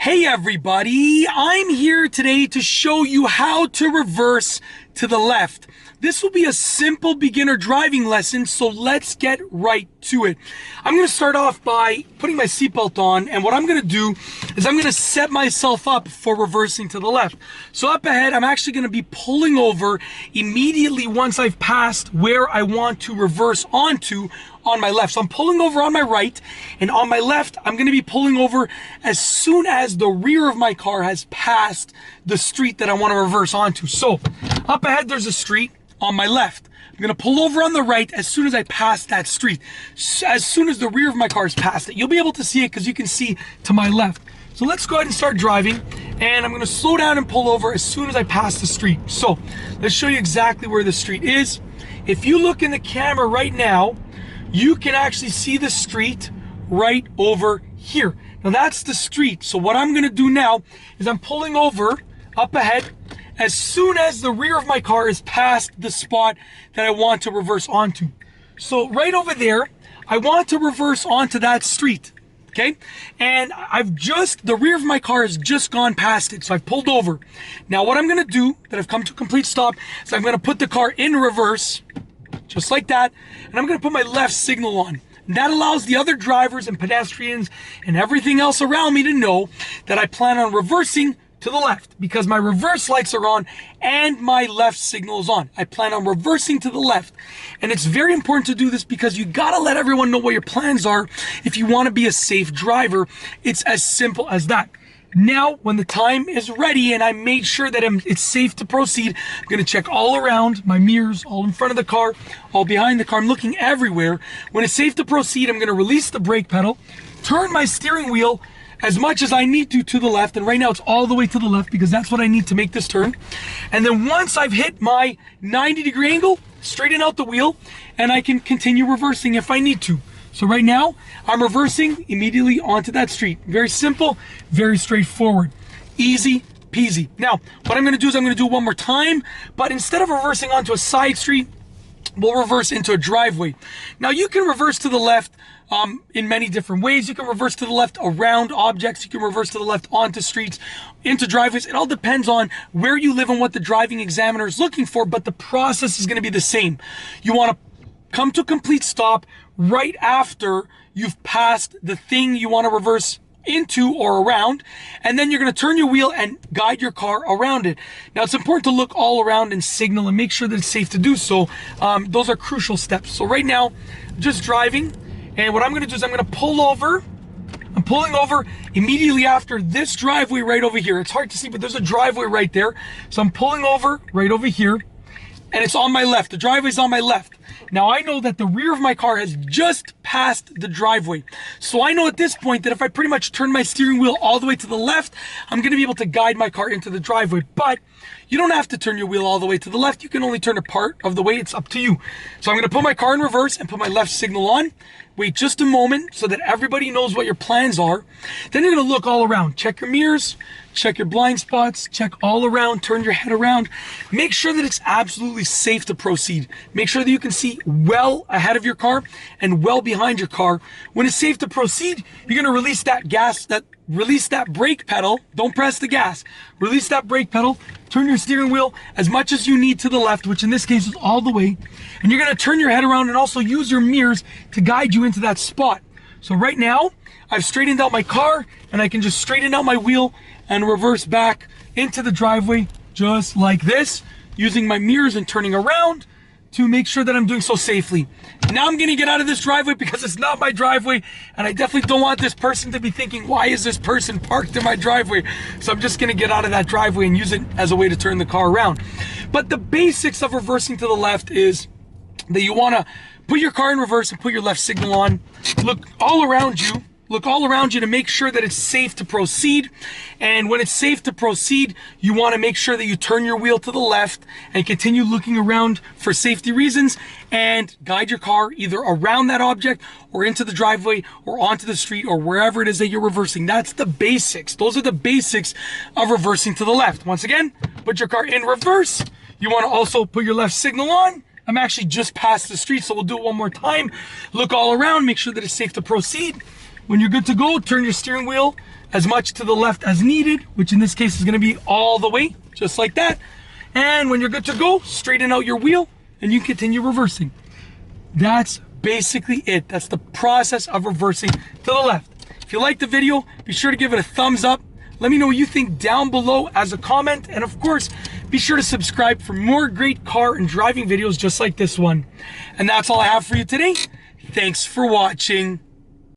Hey everybody, I'm here today to show you how to reverse to the left. This will be a simple beginner driving lesson, so let's get right to it. I'm going to start off by putting my seatbelt on, and what I'm going to do is I'm going to set myself up for reversing to the left. So up ahead, I'm actually going to be pulling over immediately once I've passed where I want to reverse onto on my left. So I'm pulling over on my right, and on my left, I'm going to be pulling over as soon as the rear of my car has passed the street that I want to reverse onto. So up ahead, there's a street. On my left, I'm going to pull over on the right as soon as I pass that street. As soon as the rear of my car is past it, you'll be able to see it because you can see to my left. So let's go ahead and start driving, and I'm going to slow down and pull over as soon as I pass the street. So let's show you exactly where the street is. If you look in the camera right now, you can actually see the street right over here. Now that's the street. So what I'm going to do now is I'm pulling over up ahead as soon as the rear of my car is past the spot that I want to reverse onto. So right over there, I want to reverse onto that street, okay? And the rear of my car has just gone past it, so I've pulled over. Now what I'm gonna do, that I've come to a complete stop, is I'm gonna put the car in reverse, just like that, and I'm gonna put my left signal on. And that allows the other drivers and pedestrians and everything else around me to know that I plan on reversing to the left, because my reverse lights are on and my left signal is on. I plan on reversing to the left. And it's very important to do this because you gotta let everyone know what your plans are if you wanna be a safe driver. It's as simple as that. Now, when the time is ready and I made sure that it's safe to proceed, I'm gonna check all around, my mirrors, all in front of the car, all behind the car. I'm looking everywhere. When it's safe to proceed, I'm gonna release the brake pedal, turn my steering wheel as much as I need to the left, and right now it's all the way to the left because that's what I need to make this turn. And then once I've hit my 90-degree angle, straighten out the wheel, and I can continue reversing if I need to. So right now, I'm reversing immediately onto that street. Very simple, very straightforward, easy peasy. Now, what I'm gonna do is I'm gonna do it one more time, but instead of reversing onto a side street, we'll reverse into a driveway. Now you can reverse to the left in many different ways. You can reverse to the left around objects. You can reverse to the left onto streets, into driveways. It all depends on where you live and what the driving examiner is looking for, but the process is going to be the same. You want to come to a complete stop right after you've passed the thing you want to reverse into or around, and then you're going to turn your wheel and guide your car around it. Now it's important to look all around and signal and make sure that it's safe to do so. Those are crucial steps. So right now, I'm just driving, and what I'm going to do is I'm going to pull over. I'm pulling over immediately after this driveway right over here. It's hard to see, but there's a driveway right there. So I'm pulling over right over here, and it's on my left. The driveway's on my left. Now I know that the rear of my car has just passed the driveway. So I know at this point that if I pretty much turn my steering wheel all the way to the left, I'm gonna be able to guide my car into the driveway. But you don't have to turn your wheel all the way to the left. You can only turn a part of the way. It's up to you. So I'm gonna put my car in reverse and put my left signal on. Wait just a moment so that everybody knows what your plans are. Then you're gonna look all around. Check your mirrors, check your blind spots, check all around, turn your head around. Make sure that it's absolutely safe to proceed. Make sure that you can see well ahead of your car and well behind your car. When it's safe to proceed, you're gonna release that brake pedal. Don't press the gas. Release that brake pedal, turn your steering wheel as much as you need to the left, which in this case is all the way. And you're gonna turn your head around and also use your mirrors to guide you into that spot. So right now, I've straightened out my car, and I can just straighten out my wheel and reverse back into the driveway just like this, using my mirrors and turning around to make sure that I'm doing so safely. Now I'm gonna get out of this driveway because it's not my driveway, and I definitely don't want this person to be thinking, why is this person parked in my driveway? So I'm just gonna get out of that driveway and use it as a way to turn the car around. But the basics of reversing to the left is that you wanna put your car in reverse and put your left signal on. Look all around you. Look all around you to make sure that it's safe to proceed. And when it's safe to proceed, you want to make sure that you turn your wheel to the left and continue looking around for safety reasons and guide your car either around that object or into the driveway or onto the street or wherever it is that you're reversing. That's the basics. Those are the basics of reversing to the left. Once again, put your car in reverse. You want to also put your left signal on. I'm actually just past the street, so we'll do it one more time. Look all around, make sure that it's safe to proceed. When you're good to go, turn your steering wheel as much to the left as needed, which in this case is going to be all the way, just like that. And when you're good to go, straighten out your wheel and you continue reversing. That's basically it. That's the process of reversing to the left. If you liked the video, be sure to give it a thumbs up. Let me know what you think down below as a comment. And of course, be sure to subscribe for more great car and driving videos just like this one. And that's all I have for you today. Thanks for watching.